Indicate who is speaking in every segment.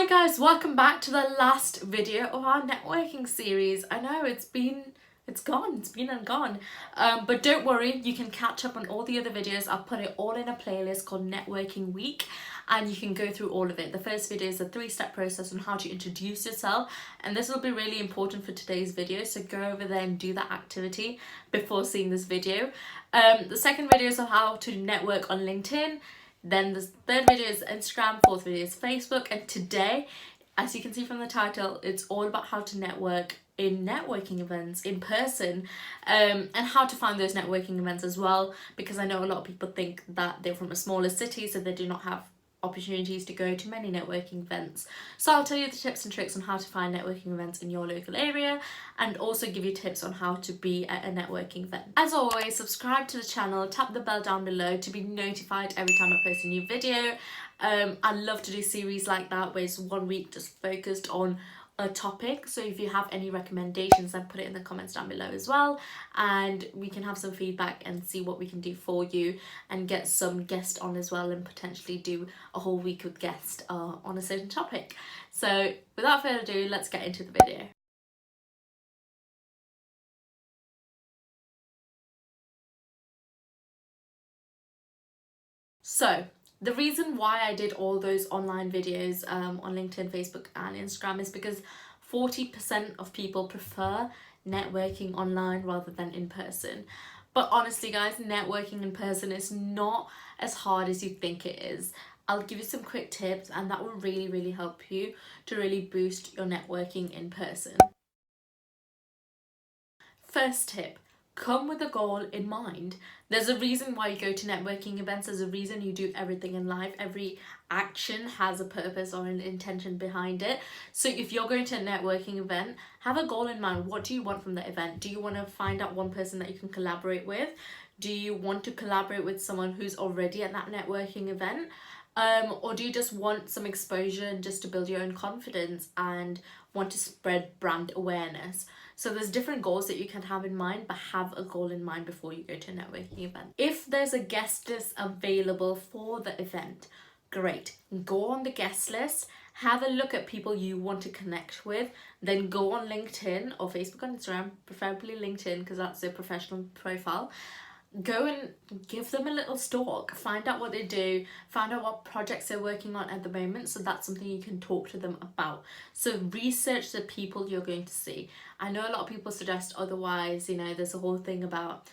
Speaker 1: Hi guys, welcome back to the last video of our networking series. I know it's been and gone. But don't worry, you can catch up on all the other videos. I've put it all in a playlist called Networking Week and you can go through all of it. The first video is a 3-step process on how to introduce yourself, and this will be really important for today's video, so go over there and do that activity before seeing this video. The second video is on how to network on LinkedIn. Then the third video is Instagram, fourth video is Facebook, and today, as you can see from the title, it's all about how to network in networking events in person, and how to find those networking events as well, because I know a lot of people think that they're from a smaller city, so they do not have opportunities to go to many networking events. So I'll tell you the tips and tricks on how to find networking events in your local area, and also give you tips on how to be at a networking event. As always, subscribe to the channel, tap the bell down below to be notified every time I post a new video. I love to do series like that where it's 1 week just focused on a topic, so if you have any recommendations then put it in the comments down below as well, and we can have some feedback and see what we can do for you and get some guests on as well, and potentially do a whole week with guests on a certain topic. So without further ado, let's get into the video. So the reason why I did all those online videos on LinkedIn, Facebook and Instagram is because 40% of people prefer networking online rather than in person. But honestly guys, networking in person is not as hard as you think it is. I'll give you some quick tips and that will really help you to really boost your networking in person. First tip. Come with a goal in mind. There's a reason why you go to networking events. There's a reason you do everything in life. Every action has a purpose or an intention behind it. So if you're going to a networking event, have a goal in mind. What do you want from the event? Do you want to find out one person that you can collaborate with? Do you want to collaborate with someone who's already at that networking event? Or do you just want some exposure and just to build your own confidence and want to spread brand awareness? So there's different goals that you can have in mind, but have a goal in mind before you go to a networking event. If there's a guest list available for the event, great. Go on the guest list, have a look at people you want to connect with, then go on LinkedIn or Facebook or Instagram, preferably LinkedIn because that's their professional profile. Go and give them a little stalk, find out what they do, find out what projects they're working on at the moment, so that's something you can talk to them about. So research the people you're going to see. I know a lot of people suggest otherwise, you know, there's a whole thing about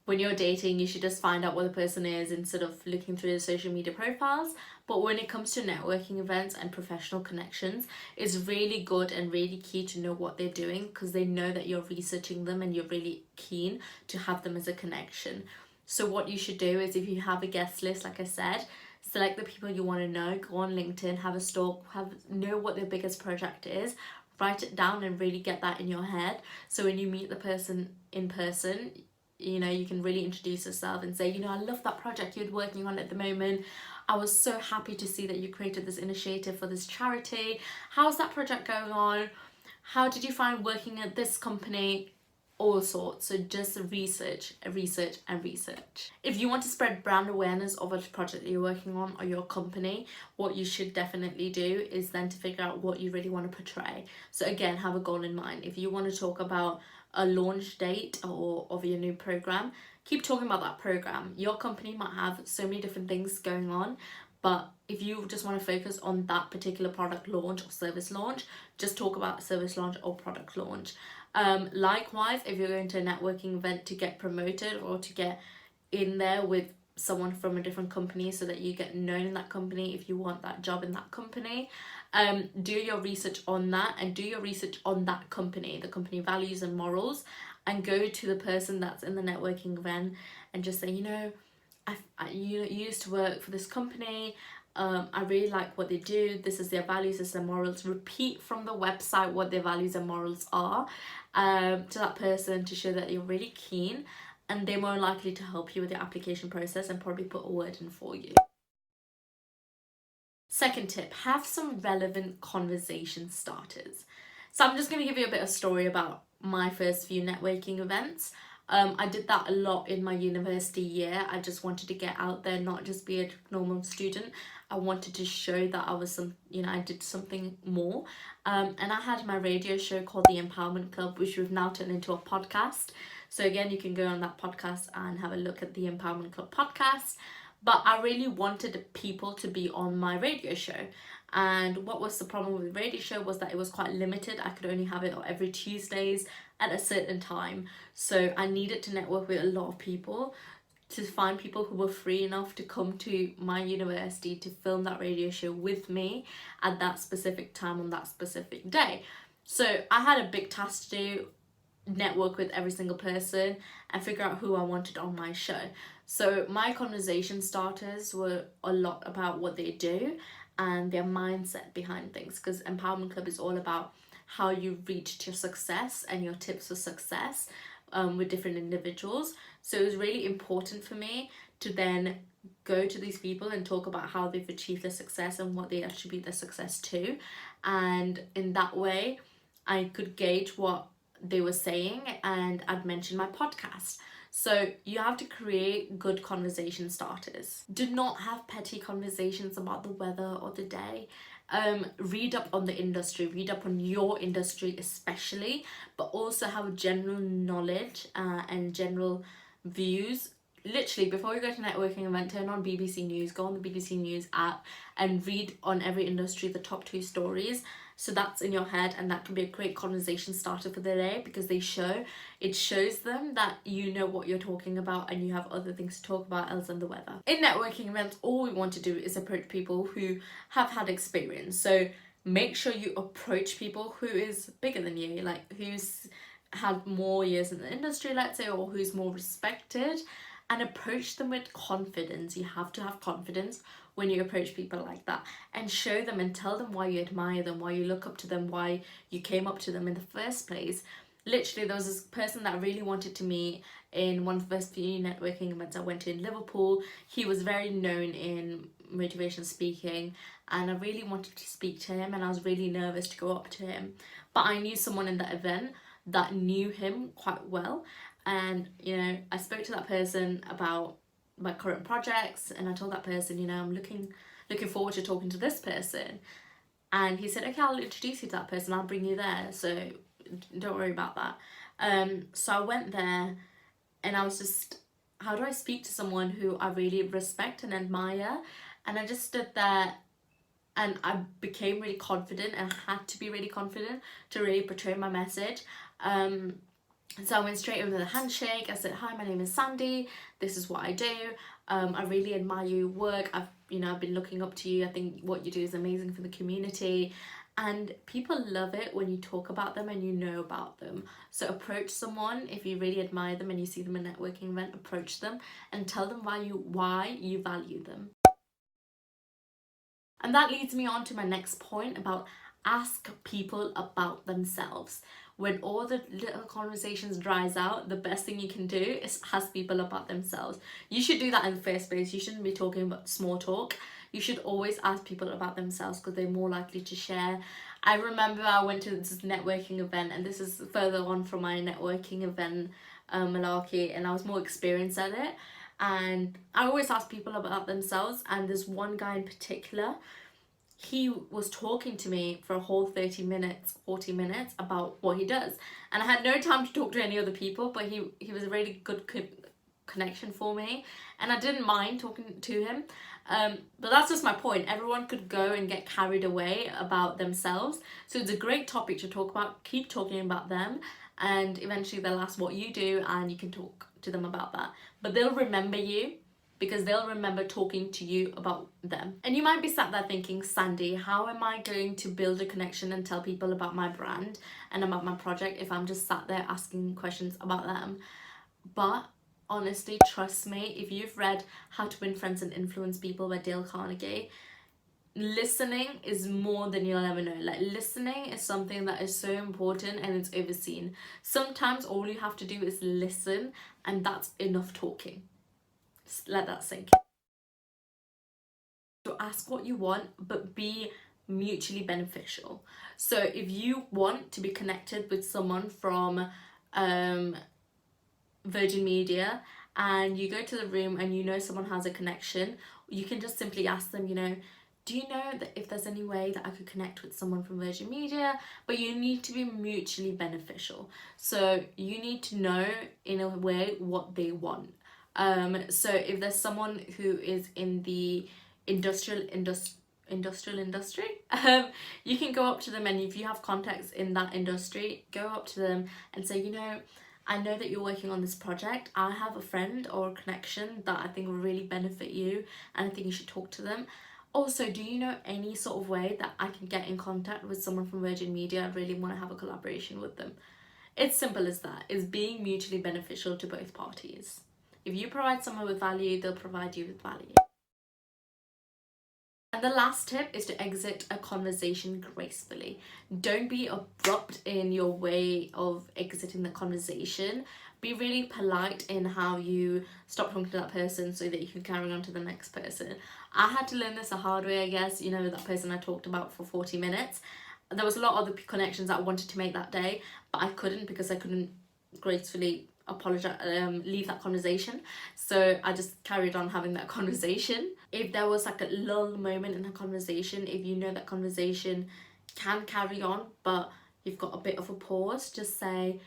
Speaker 1: when you're dating you should just find out what the person is instead of looking through their social media profiles, but when it comes to networking events and professional connections, it's really good and really key to know what they're doing, because they know that you're researching them and you're really keen to have them as a connection. So what you should do is, if you have a guest list, like I said, select the people you want to know, go on LinkedIn, have a stalk, know what their biggest project is, write it down and really get that in your head, so when you meet the person in person, you know, you can really introduce yourself and say, you know, I love that project you're working on at the moment. I was so happy to see that you created this initiative for this charity. How's that project going on? How did you find working at this company? All sorts. So just research. If you want to spread brand awareness of a project that you're working on or your company, what you should definitely do is then to figure out what you really want to portray. So again, have a goal in mind. If you want to talk about a launch date or of your new program, keep talking about that program. Your company might have so many different things going on, but if you just want to focus on that particular product launch or service launch, just talk about service launch or product launch. Likewise, if you're going to a networking event to get promoted or to get in there with someone from a different company so that you get known in that company, if you want that job in that company, do your research on that, and do your research on that company, the company values and morals, and go to the person that's in the networking event and just say, you know, you used to work for this company, I really like what they do, this is their values, this is their morals. Repeat from the website what their values and morals are to that person to show that you're really keen, and they're more likely to help you with the application process and probably put a word in for you. Second tip, have some relevant conversation starters. So I'm just going to give you a bit of story about my first few networking events. I did that a lot in my university year. I just wanted to get out there, not just be a normal student. I wanted to show that I was I did something more. And I had my radio show called The Empowerment Club, which we've now turned into a podcast. So again, you can go on that podcast and have a look at the Empowerment Club podcast. But I really wanted people to be on my radio show. And what was the problem with the radio show was that it was quite limited. I could only have it every Tuesdays at a certain time. So I needed to network with a lot of people to find people who were free enough to come to my university to film that radio show with me at that specific time on that specific day. So I had a big task to do, network with every single person and figure out who I wanted on my show. So my conversation starters were a lot about what they do and their mindset behind things, because Empowerment Club is all about how you reached your success and your tips for success with different individuals. So it was really important for me to then go to these people and talk about how they've achieved their success and what they attribute their success to. And in that way, I could gauge what they were saying, and I'd mention my podcast. So you have to create good conversation starters. Do not have petty conversations about the weather or the day. Read up on the industry, read up on your industry especially, but also have general knowledge and general views. Literally, before you go to a networking event, turn on BBC News, go on the BBC News app and read on every industry the top 2 stories. So that's in your head, and that can be a great conversation starter for the day, because it shows them that you know what you're talking about and you have other things to talk about else than the weather. In networking events, all we want to do is approach people who have had experience. So make sure you approach people who is bigger than you, like who's had more years in the industry, let's say, or who's more respected, and approach them with confidence. You have to have confidence when you approach people like that, and show them and tell them why you admire them, why you look up to them, why you came up to them in the first place. Literally, there was this person that I really wanted to meet in one of the first few networking events I went to in Liverpool. He was very known in motivation speaking, and I really wanted to speak to him, and I was really nervous to go up to him. But I knew someone in that event that knew him quite well, and I spoke to that person about my current projects, and I told that person, I'm looking forward to talking to this person. And he said, okay, I'll introduce you to that person, I'll bring you there, so don't worry about that. So I went there, and I was just, how do I speak to someone who I really respect and admire? And I just stood there, and I became really confident, and I had to be really confident to really portray my message. So I went straight over the handshake. I said, hi, my name is Sandy. This is what I do. I really admire your work. I've been looking up to you. I think what you do is amazing for the community. And people love it when you talk about them and you know about them. So approach someone if you really admire them and you see them in a networking event. Approach them and tell them why you value them. And that leads me on to my next point about ask people about themselves. When all the little conversations dries out, the best thing you can do is ask people about themselves. You should do that in the first place. You shouldn't be talking about small talk. You should always ask people about themselves, because they're more likely to share. I remember I went to this networking event, and this is further on from my networking event malarkey, and I was more experienced at it. And I always ask people about themselves, and there's one guy in particular. He was talking to me for a whole 40 minutes about what he does, and I had no time to talk to any other people, but he was a really good connection for me, and I didn't mind talking to him. But that's just my point. Everyone could go and get carried away about themselves, so it's a great topic to talk about. Keep talking about them, and eventually they'll ask what you do, and you can talk to them about that. But they'll remember you, because they'll remember talking to you about them. And you might be sat there thinking, Sandy, how am I going to build a connection and tell people about my brand and about my project if I'm just sat there asking questions about them? But honestly, trust me, if you've read How to Win Friends and Influence People by Dale Carnegie, listening is more than you'll ever know. Like, listening is something that is so important, and it's overseen. Sometimes all you have to do is listen, and that's enough talking. Let that sink in. So ask what you want, but be mutually beneficial. So if you want to be connected with someone from Virgin Media and you go to the room and you know someone has a connection, you can just simply ask them, you know, do you know that if there's any way that I could connect with someone from Virgin Media? But you need to be mutually beneficial. So you need to know in a way what they want. So if there's someone who is in the industrial industry, you can go up to them, and if you have contacts in that industry, go up to them and say, you know, I know that you're working on this project. I have a friend or a connection that I think will really benefit you, and I think you should talk to them. Also, do you know any sort of way that I can get in contact with someone from Virgin Media? I really want to have a collaboration with them. It's simple as that. It's being mutually beneficial to both parties. If you provide someone with value, they'll provide you with value. And the last tip is to exit a conversation gracefully. Don't be abrupt in your way of exiting the conversation. Be really polite in how you stop talking to that person so that you can carry on to the next person. I had to learn this the hard way, I guess. You know, that person I talked about for 40 minutes. There was a lot of other connections that I wanted to make that day, but I couldn't because I couldn't gracefully leave that conversation. So I just carried on having that conversation. If there was like a lull moment in a conversation, if you know that conversation can carry on but you've got a bit of a pause, just say,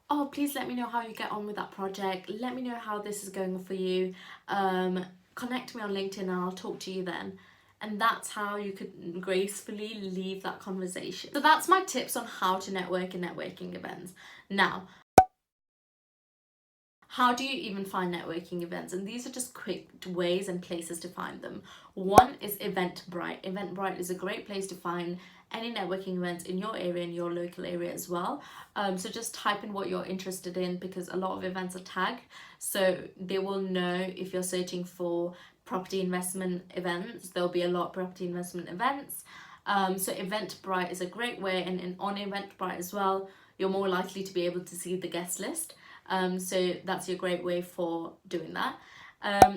Speaker 1: oh, please let me know how you get on with that project, let me know how this is going for you, connect me on LinkedIn and I'll talk to you then. And that's how you could gracefully leave that conversation. So that's my tips on how to network in networking events. Now, how do you even find networking events? And these are just quick ways and places to find them. One is Eventbrite. Eventbrite is a great place to find any networking events in your area, in your local area as well. So just type in what you're interested in, because a lot of events are tagged, so they will know if you're searching for property investment events. There'll be a lot of property investment events. So Eventbrite is a great way, and on Eventbrite as well, you're more likely to be able to see the guest list. So that's a great way for doing that.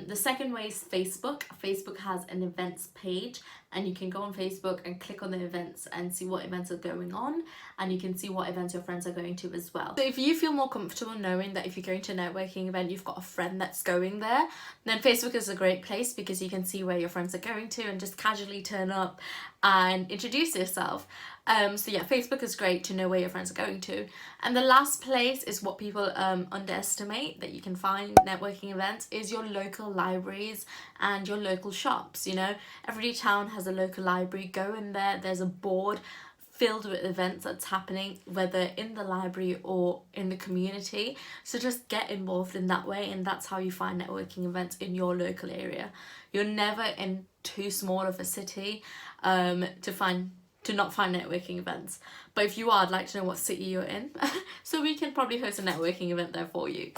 Speaker 1: The second way is Facebook. Facebook has an events page, and you can go on Facebook and click on the events and see what events are going on, and you can see what events your friends are going to as well. So if you feel more comfortable knowing that if you're going to a networking event, you've got a friend that's going there, then Facebook is a great place, because you can see where your friends are going to and just casually turn up and introduce yourself. So yeah, Facebook is great to know where your friends are going to. And the last place is what people underestimate that you can find networking events is your local libraries and your local shops. You know, every town has a local library. Go in there, there's a board filled with events that's happening, whether in the library or in the community. So just get involved in that way, and that's how you find networking events in your local area. You're never in too small of a city to not find networking events. But if you are, I'd like to know what city you're in so we can probably host a networking event there for you.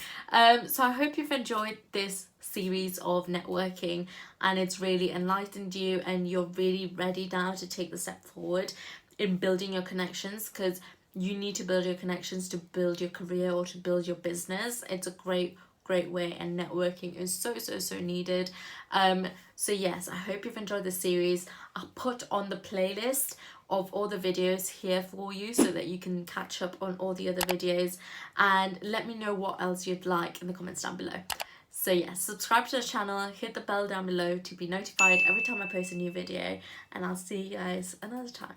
Speaker 1: So I hope you've enjoyed this series of networking and it's really enlightened you, and you're really ready now to take the step forward in building your connections, because you need to build your connections to build your career or to build your business. It's a great way, and networking is so needed. So yes, I hope you've enjoyed this series. I'll put on the playlist of all the videos here for you so that you can catch up on all the other videos, and let me know what else you'd like in the comments down below. So yes, subscribe to the channel, hit the bell down below to be notified every time I post a new video, and I'll see you guys another time.